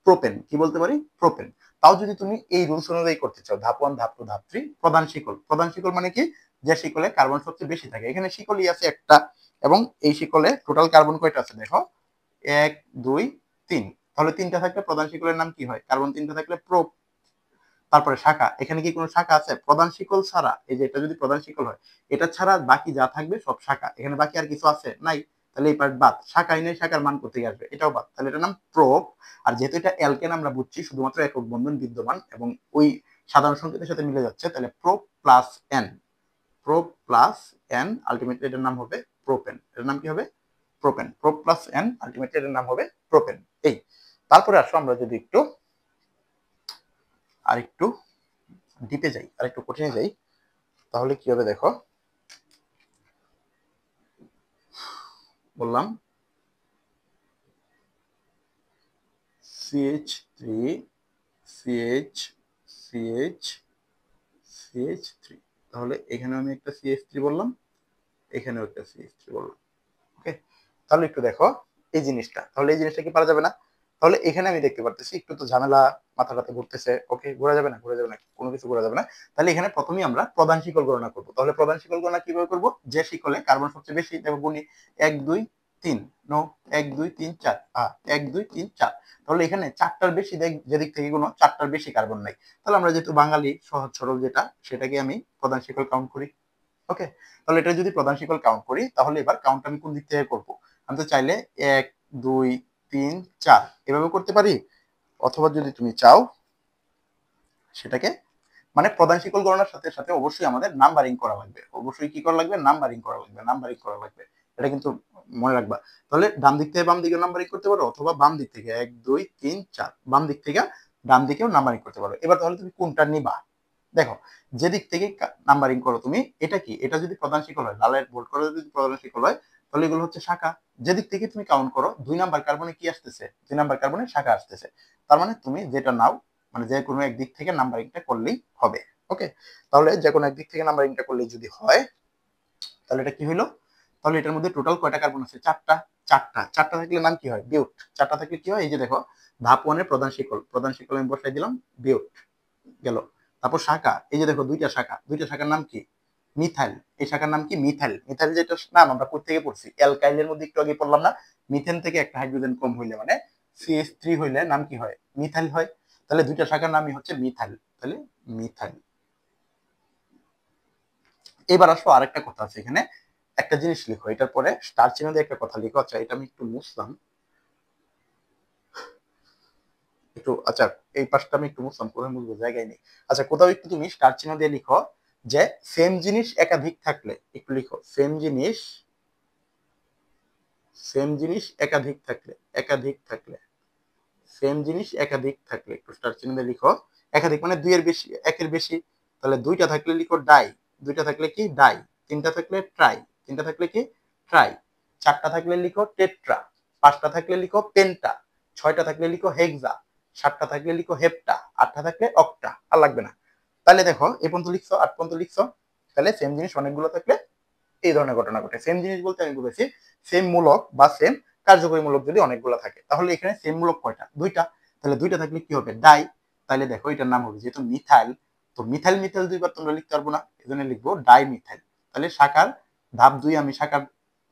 প্রোপেন। কি বলতে পারি? প্রোপেন। তাও যদি তুমি এই রুলস অনুযায়ী করতে চাও, ধাপ ওয়ান, ধাপ টু, ধাপ থ্রি, প্রধান শিকল, প্রধান শিকল মানে কি? যে শিকলে কার্বন সবচেয়ে বেশি থাকে। এখানে শিকলই আছে একটা, এবং এই শিকলে টোটাল কার্বন কয়টা আছে দেখো, 1 2 3। তাহলে তিনটা থাকলে প্রধান শিকলের নাম কি হয়? কার্বন তিনটা থাকলে প্রোপ। তারপরে শাখা, এখানে কি কোনো শাখা আছে? প্রধান শিকল ছাড়া, এই যে এটা যদি প্রধান শিকল হয়, এটা ছাড়া বাকি যা থাকবে সব শাখা। এখানে বাকি আর কিছু আছে? নাই। তাহলে এই পার্ট বাদ, শাখাই নেই, শাখার মান কোথেকে আসবে? এটাও বাদ। তাহলে এটার নাম প্রোপ। আর যেহেতু এটা অ্যালকেন আমরা বুঝছি শুধুমাত্র একক বন্ধন বিদ্যমান এবং ওই সাধারণ সংকেতের সাথে মিলে যাচ্ছে, তাহলে prop plus N, prop plus N, ultimately এটার নাম হবে প্রোপেন। এটার নাম কি হবে? Propane. Prop plus N, ultimately এটার নাম হবে প্রোপেন। এই তারপরে আসো আমরা যদি একটু আরেকটু ডিপে যাই, আরেকটু কঠিনে যাই, তাহলে কি হবে দেখো, বললাম CH3 CH CH CH3। তাহলে এখানে আমি একটা CH3 বললাম, এখানেও একটা CH3 বললাম। ওকে, তাহলে একটু দেখো এই জিনিসটা, তাহলে এই জিনিসটা কি পারা যাবে না? তাহলে এখানে আমি দেখতে পারতেছি একটু তো ঝামেলা, মাথাটাতে ঘুরতেছে। ওকে, ঘোরা যাবে না, ঘোরা যাবে না, কোনো কিছু ঘোরা যাবে না। তাহলে এখানে প্রথমেই আমরা প্রধান শিকল গণনা করব। তাহলে প্রধান শিকল গণনা কিভাবে করব? যে শিকলে কার্বন সবচেয়ে বেশি দেখো গুণি 1 2 3 নো 1 2 3 4 1 2 3 4। তাহলে এখানে চারটার বেশি যেদিক থেকে কোনো চারটার বেশি কার্বন নাই। তাহলে আমরা যেহেতু বাঙালি সহজ সরল যেটা, সেটাকে আমি প্রধান শিকল কাউন্ট করি। ওকে, তাহলে এটা যদি প্রধান শিকল কাউন্ট করি, তাহলে এবার কাউন্ট আমি কোন দিক থেকে করব? আমি তো চাইলে 1 2 3 4 এভাবে করতে পারি, অথবা যদি তুমি চাও সেটাকে মানে প্রধান শিকল গণনার সাথে সাথে অবশ্যই আমাদের নাম্বারিং করা লাগবে। অবশ্যই কি করা লাগবে? নাম্বারিং করা লাগবে, নাম্বারিং করা লাগবে। এটা কিন্তু মনে রাখবা। তাহলে ডান দিক থেকে বাম দিকে নাম্বারিং করতে পারো, অথবা বাম দিক থেকে 1 2 3 4 বাম দিক থেকে ডান দিকেও নাম্বারিং করতে পারো। এবার তাহলে তুমি কোনটা নিবা? দেখো, যেদিক থেকে নাম্বারিং করো তুমি, এটা কি? এটা যদি প্রধান শিকল হয়, লালের বোল্ড করে যদি প্রধান শিকল হয়, তাহলে এগুলো হচ্ছে শাখা। যেদিক থেকে তুমি কাউন্ট করো 2 নাম্বার কার্বনে কি আসতেছে? 2 নাম্বার কার্বনে শাখা আসতেছে। তার মানে তুমি যেটা নাও, মানে যে কোনো একদিক থেকে নাম্বারিংটা করলেই হবে। ওকে, তাহলে যে কোনো একদিক থেকে নাম্বারিংটা করলেই যদি হয়, তাহলে এটা কি হইলো? তাহলে এটার মধ্যে টোটাল কয়টা কার্বন আছে? চারটা। চারটা, চারটা থাকলে নাম কি হয়? বিউট। চারটা থাকলে কি হয়? এই যে দেখো, ধাপ 1 এর প্রধান শিকল, প্রধান শিকল আমি বসাই দিলাম বিউট, গেল। তারপর শাখা, এই যে দেখো দুইটা শাখা, দুইটা শাখার নাম কি? মিথাইল। এই শাখার নাম কি? মিথাইল। মিথাইল যেটা নাম আমরা কোথা থেকে পড়ছি? অ্যালকাইলের মধ্যে একটু আগে পড়লাম না? মিথেন থেকে একটা হাইড্রোজেন কম হইলে মানে CH3 হইলে নাম কি হয়? মিথাইল হয়। তাহলে দুইটা শাখার নামই হচ্ছে মিথাইল। তাহলে মিথাইল। এবার আসো আরেকটা কথা আছে এখানে, একটা জিনিস লিখো, এটার পরে স্টার চিহ্ন দিয়ে একটা কথা লিখো। আচ্ছা, এটা আমি একটু মুছলাম, একটু আচ্ছা, এই পাশটা আমি একটু মুছলাম, কোথায় মুছবো জায়গায় নেই। আচ্ছা, কোথাও একটু তুমি স্টার চিহ্ন দিয়ে লিখো যে সেম জিনিস একাধিক থাকলে, একটু লিখো সেম জিনিস, সেম জিনিস একাধিক থাকলে, একাধিক থাকলে, সেম জিনিস একাধিক থাকলে একটু স্টার চিহ্ন দিয়ে লিখো। একাধিক মানে দুইয়ের বেশি, একের বেশি। তাহলে দুইটা থাকলে লিখো ডাই, দুইটা থাকলে কি? ডাই। তিনটা থাকলে ট্রাই, তিনটা থাকলে কি? ট্রাই। চারটা থাকলে লিখো টেট্রা, পাঁচটা থাকলে লিখো পেন্টা, ছয়টা থাকলে লিখো হেক্সা, সাতটা থাকলে লিখো হেপ্টা, আটটা থাকলে অক্টা। আর লাগবে না। তাহলে দেখো এই পর্যন্ত লিখছো, 8 পর্যন্ত লিখছো। তাহলে সেম জিনিস অনেকগুলো থাকলে এই ধরনের ঘটনা ঘটে। সেম জিনিস বলতে আমি বলেছি সেম মূলক বা সেম কার্যকরী মূলক যদি অনেকগুলো থাকে। তাহলে এখানে সেম মূলক কয়টা? দুইটা। তাহলে দুইটা থাকলে কি হবে? ডাই। তাহলে দেখো এটার নাম হবে যেহেতু মিথাইল, তো মিথাইল মিথাইল দুইবার তোমরা লিখতে পারবো না, এজন্য লিখবো ডাই মিথাইল। তাহলে শাখার ধাপ 2 আমি শাখার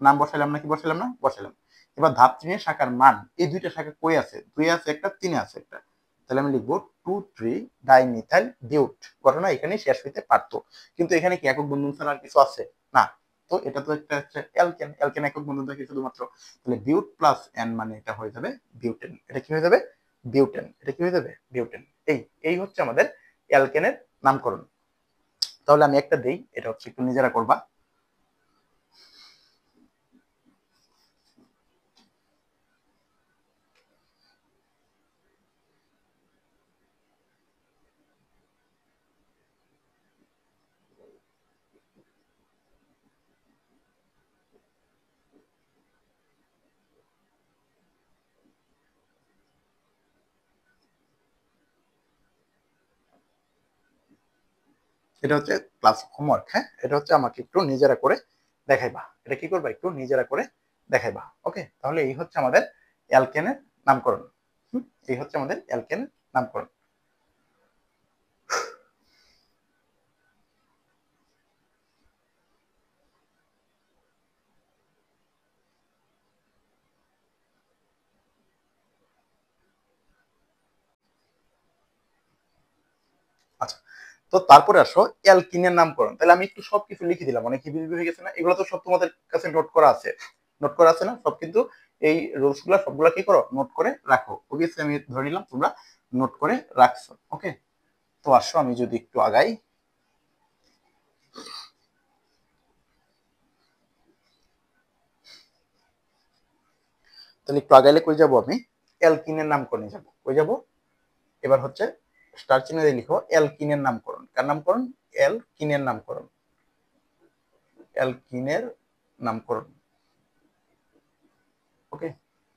নাম বসাইলাম নাকি বসাইলাম না? বসাইলাম। এবার ধাপ 3 এর শাখার মান, এই দুইটা শাখা কই আছে? 2 আছে একটা, 3 আছে একটা। তাহলে আমি লিখবো 2 3 ডাই মিথাইল বিউট। ঘটনা এখানেই শেষ হইতে পারতো, কিন্তু এখানে কি একক বন্ধন ছাড়া আর কিছু আছে? না। তো এটা তো একটা হচ্ছে অ্যালকেন, অ্যালকেন একক বন্ধন থাকে শুধুমাত্র। তাহলে বিউট প্লাস এন মানে এটা হয়ে যাবে বিউটেন। এটা কি হয়ে যাবে? বিউটেন। এটা কি হয়ে যাবে? বিউটেন। এই এই হচ্ছে আমাদের অ্যালকেনের নামকরণ। তাহলে আমি একটা দেই, এটা হচ্ছে একটু নিজেরা করবা। এটা হচ্ছে ক্লাস হোমওয়ার্ক। হ্যাঁ, এটা হচ্ছে আমাকে একটু নিজেরা করে দেখাইবা। এটা কি করবা? একটু নিজেরা করে দেখাইবা। ওকে, তাহলে এই হচ্ছে আমাদের অ্যালকেনের নামকরণ। এই হচ্ছে আমাদের অ্যালকেনের নামকরণ। আচ্ছা, তো তারপরে আসো অ্যালকিনের নামকরণ। তাহলে আমি একটু সবকিছু লিখে দিলাম, অনেক হিবি হয়ে গেছে না? এগুলো তো সব তোমাদের কাছে নোট করা আছে, নোট করা আছে না সব? কিন্তু এই রুলস গুলা সবগুলা কি করো? নোট করে রাখো। অবভিয়াসলি আমি ধরে নিলাম তোমরা নোট করে রাখছো। ওকে, তো আসো আমি যদি একটু আগাই, তাহলে একটু আগাইলে কই যাবো? আমি অ্যালকিনের নামকরণে যাব। কই যাব? এবার হচ্ছে স্টার চিহ্ন দিয়ে লিখো অ্যালকিনের নামকরণ। কার নামকরণ? অ্যালকিনের নামকরণ, অ্যালকিনের নামকরণ। ওকে,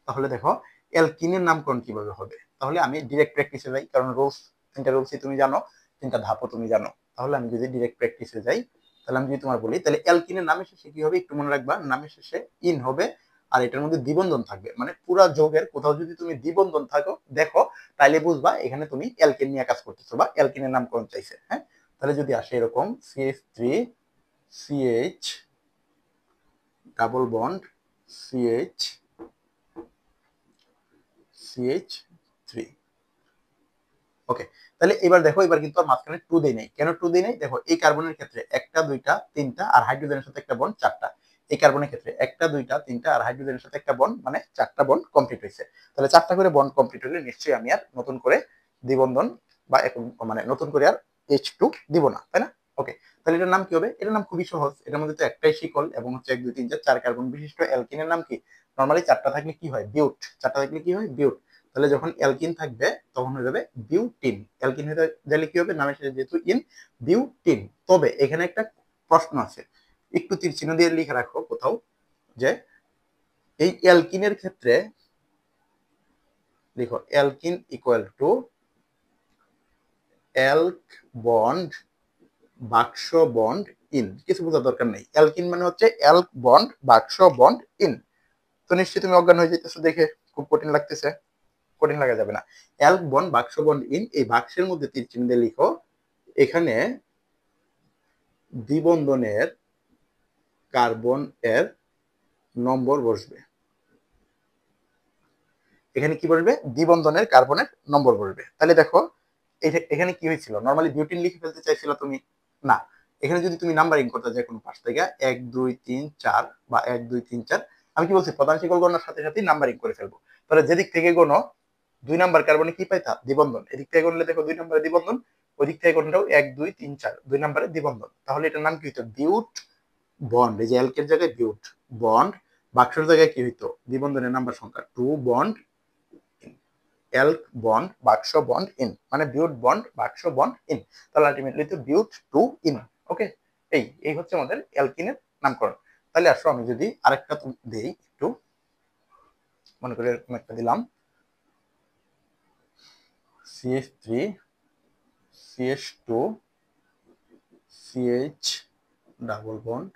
তাহলে দেখো অ্যালকিনের নামকরণ কিভাবে হবে। তাহলে আমি ডিরেক্ট প্র্যাকটিসে যাই, কারণ রুলস, তিনটা রুলসই তুমি জানো, তিনটা ধাপও তুমি জানো। তাহলে আমি যদি ডিরেক্ট প্র্যাকটিসে যাই, তাহলে আমি যদি তোমার বলি, তাহলে অ্যালকিনের নামের শেষে কি হবে একটু মনে রাখবা, নামের শেষে ইন হবে, আর এটার মধ্যে দ্বিবন্ধন থাকবে, মানে পুরা যৌগের কোথাও যদি তুমি দ্বিবন্ধন থাকো দেখো তাইলে বুঝবা এখানে তুমি অ্যালকেন নিয়ে কাজ করতেছো বা অ্যালকেনের নামকরণ চাইছে। হ্যাঁ, তাহলে যদি আসে এরকম CH3 CH double bond CH3। ওকে, তাহলে এবার দেখো, এবার কিন্তু আর মাঝখানে টু দেই নাই। কেন টু দেই নাই? দেখো এই কার্বনের ক্ষেত্রে একটা দুইটা তিনটা আর হাইড্রোজেনের সাথে একটা বন্ড চারটা। এই কার্বনের ক্ষেত্রে একটা দুইটা তিনটা আর হাইড্রোজেনের সাথে একটা বন্ড, মানে চারটা বন্ড কমপ্লিট হয়েছে। তাহলে চারটা করে বন্ড কমপ্লিট হলে নিশ্চয়ই আমি আর নতুন করে দ্বিবন্ধন বা মানে নতুন করে আর H2 দিব না, তাই না? ওকে, তাহলে এটার নাম কি হবে? এটার নাম খুবই সহজ, এটার মধ্যে তো একটাই শিকল এবং হচ্ছে 1 2 3 4 চার কার্বন বিশিষ্ট অ্যালকিনের নাম কি? নরমালি চারটা থাকলে কি হয়? বিউট। চারটা থাকলে কি হয়? বিউট। তাহলে যখন অ্যালকিন থাকবে তখন হয়ে যাবে বিউটিন। অ্যালকিন হয়ে গেলে কি হবে? নামের সাথে যেহেতু ইন, বিউটিন। তবে এখানে একটা প্রশ্ন আছে, একটু তীর চিহ্ন দিয়ে লিখে রাখো কোথাও, যে এই অ্যালকিনের ক্ষেত্রে লিখো অ্যালকিন ইকুয়াল টু অ্যালক বন্ড বাক্স বন্ড ইন। কিছু বোঝার দরকার নেই, অ্যালকিন মানে হচ্ছে অ্যালক বন্ড বাক্স বন্ড ইন। তো নিশ্চয়ই তুমি অজ্ঞান হয়ে যেতেছো দেখে, খুব কঠিন লাগতেছে। কঠিন লাগা যাবে না। অ্যালক বন্ড বাক্স বন্ড ইন, এই বাক্সের মধ্যে তীর চিহ্ন দিয়ে লিখো এখানে দ্বিবন্ধনের কার্বন এর নম্বর বসবে। এখানে কি বসবে? দ্বিবন্ধনের কার্বনের নম্বর বসবে। তাহলে দেখো এখানে কি হয়েছিল? নরমালি বিউটিন লিখে ফেলতে চাইছিল তুমি, না, এখানে যদি তুমি নাম্বারিং করতে যে কোনো পাশ থেকে 1 2 3 4 বা 1 2 3 4, আমি কি বলছি? প্রধান শিকল গণনার সাথে সাথে নাম্বারিং করে ফেলবো। তাহলে যেদিক থেকে গণো 2 নাম্বার কার্বনে কি পাইতা? দ্বিবন্ধন। এদিক থেকে গণলে দেখো 2 নম্বরে দ্বিবন্ধন, ওই দিক থেকে গণলেও 1 2 3 4 2 নম্বরে দ্বিবন্ধন। তাহলে এটার নাম কি হইতো? বিউট বন্ড। এই যে অ্যালকের জায়গায় বিউট বন্ড, বাক্সের জায়গায় কি হইতো? দ্বিবন্ধনের নাম্বার সংখ্যা 2 বন্ড অ্যালক বন্ড বাক্স বন্ড ইন, মানে বিউট বন্ড বাক্স বন্ড ইন। তাহলে আলটিমেটলি তো বিউট 2 ইন। ওকে, এই হচ্ছে আমাদের অ্যালকিনের নামকরণ। তাহলে আসো আমি যদি আরেকটা দেই, একটু মনে করে এরকম একটা দিলাম CH3 CH2 CH double bond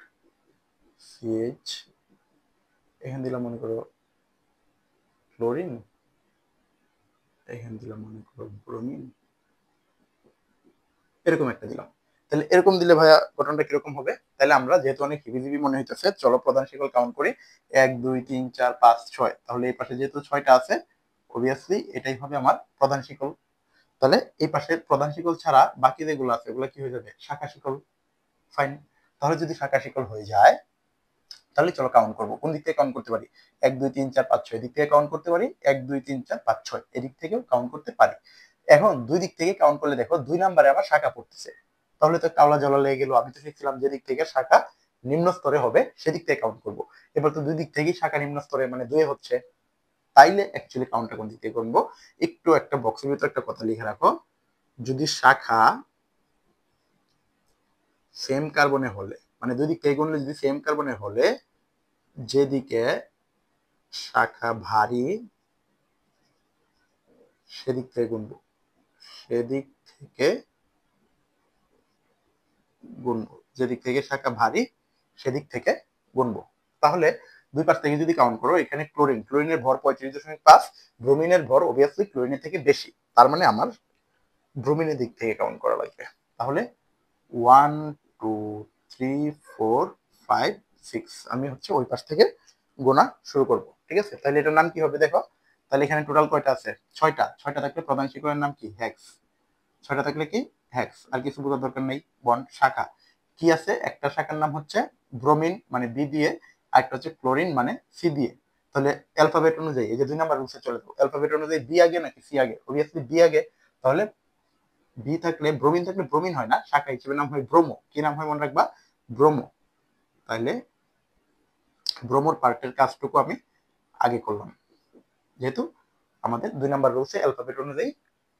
CH, এখানে দিলাম মনে করো ক্লোরিন, এখানে দিলাম মনে করো ব্রোমিন, এরকম একটা দিলাম। তাহলে এরকম দিলে ভাইয়া ঘটনাটা কিরকম হবে? তাহলে আমরা যেহেতু অনেক হিবিজিবি মনে হইতেছে, চলো প্রধান শিকল কাউন্ট করি। 1 2 3 4 5 6। তাহলে এই পাশে যেহেতু 6টা আছে, অবভিয়াসলি এটাই হবে আমার প্রধান শিকল। তাহলে এই পাশে প্রধান শিকল ছাড়া বাকি যেগুলো আছে ওগুলো কি হয়ে যাবে? শাখা শিকল। ফাইন। তাহলে যদি শাখা শিকল হয়ে যায় তাহলে চলো কাউন্ট করবো। কোন দিক থেকে কাউন্ট করতে পারি? 1 2 3 4 5 6 দিক থেকে কাউন্ট করতে পারি, 1 2 3 4 5 6 এদিক থেকেও কাউন্ট করতে পারি। এখন দুই দিক থেকে কাউন্ট করলে দেখো 2 নম্বরে আবার শাখা পড়তেছে, তাহলে তো কাওলা জলা লেগে গেল। আমি তো শিখছিলাম যেদিক থেকে শাখা নিম্ন স্তরে হবে সেদিক থেকে কাউন্ট করবো। এবার তো দুই দিক থেকেই শাখা নিম্ন স্তরে, মানে 2 হচ্ছে। তাইলে অ্যাকচুয়ালি কাউন্টটা কোন দিক থেকে করবো? একটু একটা বক্সের ভিতরে একটা কথা লিখে রাখো, যদি শাখা সেম কার্বনে হলে, মানে দুই দিক থেকে গুনলে যদি সেম কার্বনে হলে, যেদিকে শাখা ভারী সেদিক থেকে গুনবো, সেদিক থেকে গুনবো, যেদিক থেকে শাখা ভারী সেদিক থেকে গুনবো। তাহলে দুই পাশ থেকে যদি কাউন্ট করো, এখানে ক্লোরিন, ক্লোরিনের ভর 35.5, ব্রোমিনের ভর অবভিয়াসলি ক্লোরিনের থেকে বেশি, তার মানে আমার ব্রোমিনের দিক থেকে কাউন্ট করা লাগবে। তাহলে 1 2 3 4 5 6, আমি হচ্ছে ওই পাশ থেকে গোনা শুরু করব। ঠিক আছে, তাহলে এটার নাম কি হবে দেখো। তাহলে এখানে টোটাল কয়টা আছে? 6টা। 6টা থাকলে প্রধান শিকলের নাম কি? হেক্স। 6টা থাকলে কি? হেক্স। আর কিছু বোঝার দরকার নেই। বন্ড শাখা কি আছে? একটা শাখার নাম হচ্ছে ব্রোমিন মানে বি দিয়ে, আর একটা হচ্ছে ক্লোরিন মানে সি দিয়ে। তাহলে অ্যালফাবেট অনুযায়ী এই যে 2 নাম্বার রুলসে চলে যাবো, অ্যালফাবেট অনুযায়ী বি আগে নাকি সি আগে? অবভিয়াসলি বি আগে। তাহলে বি থাকলে ব্রোমিন থাকলে ব্রোমিন হয় না, শাখা হিসেবে নাম হয় ব্রোমো। কি নাম হয় মনে রাখবা? ব্রোমো। তাহলে ব্রোমোর পার্টের কাজটুকু আমি আগে করলাম, যেহেতু আমাদের 2 নাম্বার রুলসে অ্যালফাবেট অনুযায়ী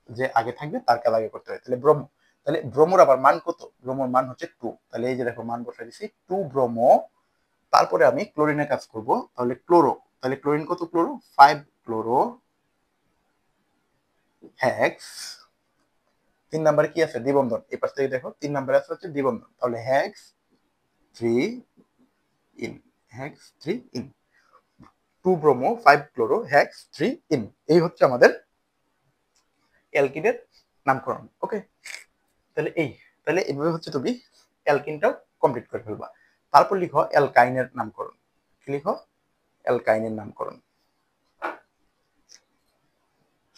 যে আগে থাকবে তার কাজ আগে করতে হয়। তাহলে ব্রোমো। তাহলে ব্রোমোর আবার মান কত? ব্রোমোর মান হচ্ছে 2। তাহলে এই যে দেখো মান বসাই দিছি 2 ব্রোমো। তারপরে আমি ক্লোরিনের কাজ করব, তাহলে ক্লোরো। তাহলে ক্লোরিন কত? Chloro 5 chloro hex. 3 নম্বরে কি আছে? দ্বিবন্ধন। এই পাশ থেকে দেখো 3 নম্বরে আছে হচ্ছে দ্বিবন্ধন, তাহলে hex 3 in, hex 3 in. 2 bromo 5 chloro hex 3 in. এই হচ্ছে আমাদের অ্যালকিনের নামকরণ। ওকে, তাহলে এইভাবে হচ্ছে তুমি অ্যালকিনটাও কমপ্লিট করে ফেলবা। তারপর লিখো অ্যালকাইনের নামকরণ। কি লিখো? অ্যালকাইনের নামকরণ।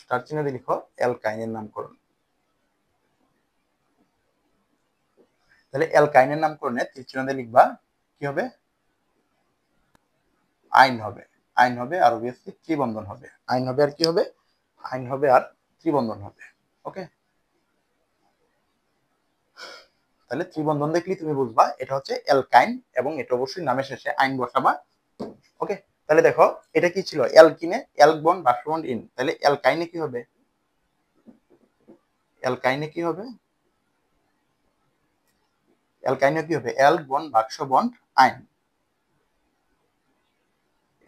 স্টার চিহ্ন দিয়ে লিখো অ্যালকাইনের নামকরণ। তাহলে অ্যালকাইনের নামকরণে তীর চিহ্ন দিয়ে লিখবা কি হবে? আইন হবে। আইন হবে আর অবভিয়াসলি ত্রিবন্ধন হবে। আইন হবে আর কি হবে? আইন হবে আর ত্রিবন্ধন হবে। ওকে, তাহলে ত্রিবন্ধন দেখলেই তুমি বুঝবা এটা হচ্ছে অ্যালকাইন এবং এটা অবশ্যই নামের শেষে আইন বসাবা। ওকে, তাহলে দেখো এটা কি ছিল? অ্যালকিনে অ্যালক বন্ড বাক্স বন্ড ইন। তাহলে অ্যালকাইনে কি হবে? অ্যালকাইনে কি হবে? অ্যালকাইনে কি হবে? অ্যালক বন্ড বাক্স বন্ড আইন।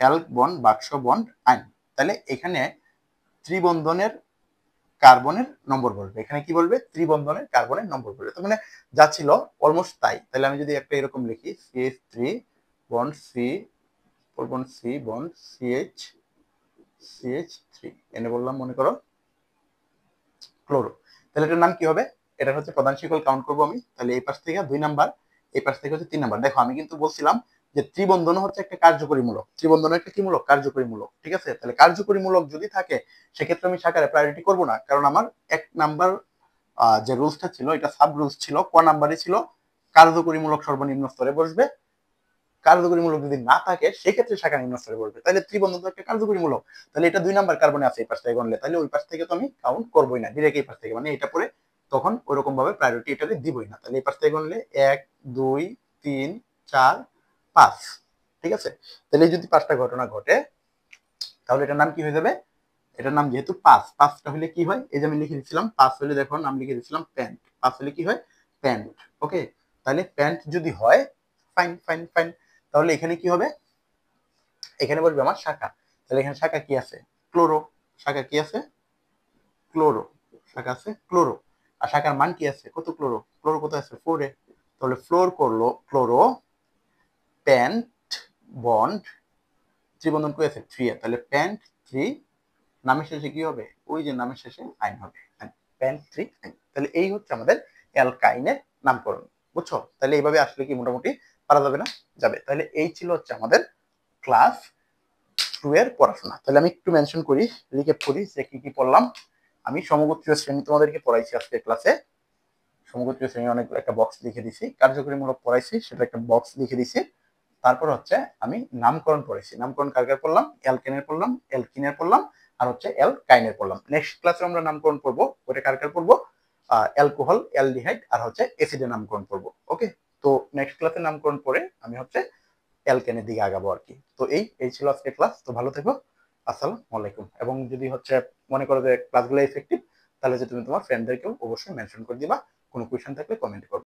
অ্যালক বন্ড বাক্স বন্ড আইন। তাহলে এখানে ত্রিবন্ধনের কার্বনের নম্বর বলবে। এখানে কি বলবে? ত্রিবন্ধনের কার্বনের নম্বর বলবে। তার মানে যা ছিল অলমোস্ট তাই। তাহলে আমি যদি একটা এরকম লিখি CH3 bond C bond C bond CH3 এনে বললাম মনে করো ক্লোরো। তাহলে এটার নাম কি হবে? এটা হচ্ছে প্রধান শিকল কাউন্ট করবো আমি। তাহলে এই পাশ থেকে 2 নাম্বার, এই পাশ থেকে হচ্ছে 3 নাম্বার। দেখো আমি কিন্তু বলছিলাম যে ত্রিবন্ধন হচ্ছে একটা কার্যকরী মূলক। ত্রিবন্ধন একটা কি মূলক? কার্যকরী মূলক। ঠিক আছে, তাহলে কার্যকরী মূলক যদি থাকে সেক্ষেত্রে আমি শাখারে প্রায়োরিটি করব না, কারণ আমার 1 নাম্বার যে রুলসটা ছিল এটা সাব রুলস ছিল। ক নাম্বারে ছিল কার্যকরী মূলক সর্বনিম্ন স্তরে বসবে। কার্যকরী মূলক যদি না থাকে সেক্ষেত্রে শাখা নিম্ন স্তরে বসবে। তাহলে ত্রিবন্ধন তো একটা কার্যকরী মূলক। তাহলে এটা 2 নাম্বার কার্বনে আছে এই পাশ থেকে গণলে, তাহলে ওই পাশ থেকে তো আমি কাউন্ট করবোই না, ডিরেক্ট এই পাশ থেকে, মানে এটা পরে তখন ওইরকম ভাবে প্রায়োরিটি এটাকে দিবই না। তাহলে এই পাশ থেকে গণলে 1 2 3 4 5। ঠিক আছে, তাহলে যদি 5টা ঘটনা ঘটে তাহলে এটার নাম কি হয়ে যাবে? এটার নাম যেহেতু 5টা হলে কি হয়? এই যে আমি লিখে দিচ্ছিলাম 5 হলে দেখো নাম লিখে দিচ্ছিলাম প্যান্ট। 5 হলে কি হয়? প্যান্ট। ওকে, তাহলে প্যান্ট যদি হয় ফাইন ফাইন ফাইন, তাহলে এখানে কি হবে? এখানে বলবে আমার শাখা। তাহলে এখানে শাখা কি আছে? ক্লোরো। শাখা কি আছে? ক্লোরো। শাখা আছে ক্লোরো। আর শাখার মান কি আছে? কত? ক্লোরো। ক্লোরো কত আছে? 4 এ। তাহলে ফ্লোর করলো ক্লোরো প্যান্ট বন্ড ত্রিবন্ধন কই আছে? 3 এ। তাহলে প্যান্ট 3 নামের শেষে কি হবে? ওই যে নামের শেষে আইন হবে। প্যান্ট 3 আইন। তাহলে এই হচ্ছে আমাদের অ্যালকাইনের নামকরণ। বুঝছো? তাহলে এইভাবে আসলে কি মোটামুটি পারা যাবে না? যাবে। তাহলে এই ছিল হচ্ছে আমাদের ক্লাস 2 এর পড়াশোনা। তাহলে আমি একটু মেনশন করি, রিক্যাপ করি যে কি কি পড়লাম। আমি সমগোত্রীয় শ্রেণী তোমাদেরকে পড়াইছি আজকে ক্লাসে। সমগোত্রীয় শ্রেণী অনেক একটা বক্স লিখে দিছি। কার্যকরীমূলক পড়াইছি, সেটা একটা বক্স লিখে দিছি। তারপর হচ্ছে আমি নামকরণ পড়েছি। নামকরণ কার কার পড়লাম? অ্যালকেনের পড়লাম, অ্যালকিনের পড়লাম, আর হচ্ছে অ্যালকাইনের পড়লাম। নেক্সট ক্লাসে আমরা নামকরণ পড়বো, ওটা কার কার পড়বো? অ্যালকোহল, অ্যালডিহাইড আর হচ্ছে অ্যাসিডের নামকরণ পড়বো। ওকে, তো নেক্সট ক্লাসে নামকরণ পড়ে আমি হচ্ছে অ্যালকেনের দিকে আগাবো আর কি। তো এই ছিল আজকে ক্লাস। তো ভালো থেকো, আসসালামু আলাইকুম। এবং যদি হচ্ছে মনে করো যে ক্লাসগুলো এফেক্টিভ, তাহলে যে তুমি তোমার ফ্রেন্ডদেরকেও অবশ্যই মেনশন করে দিবা। কোনো কোয়েশ্চেন থাকলে কমেন্ট করো।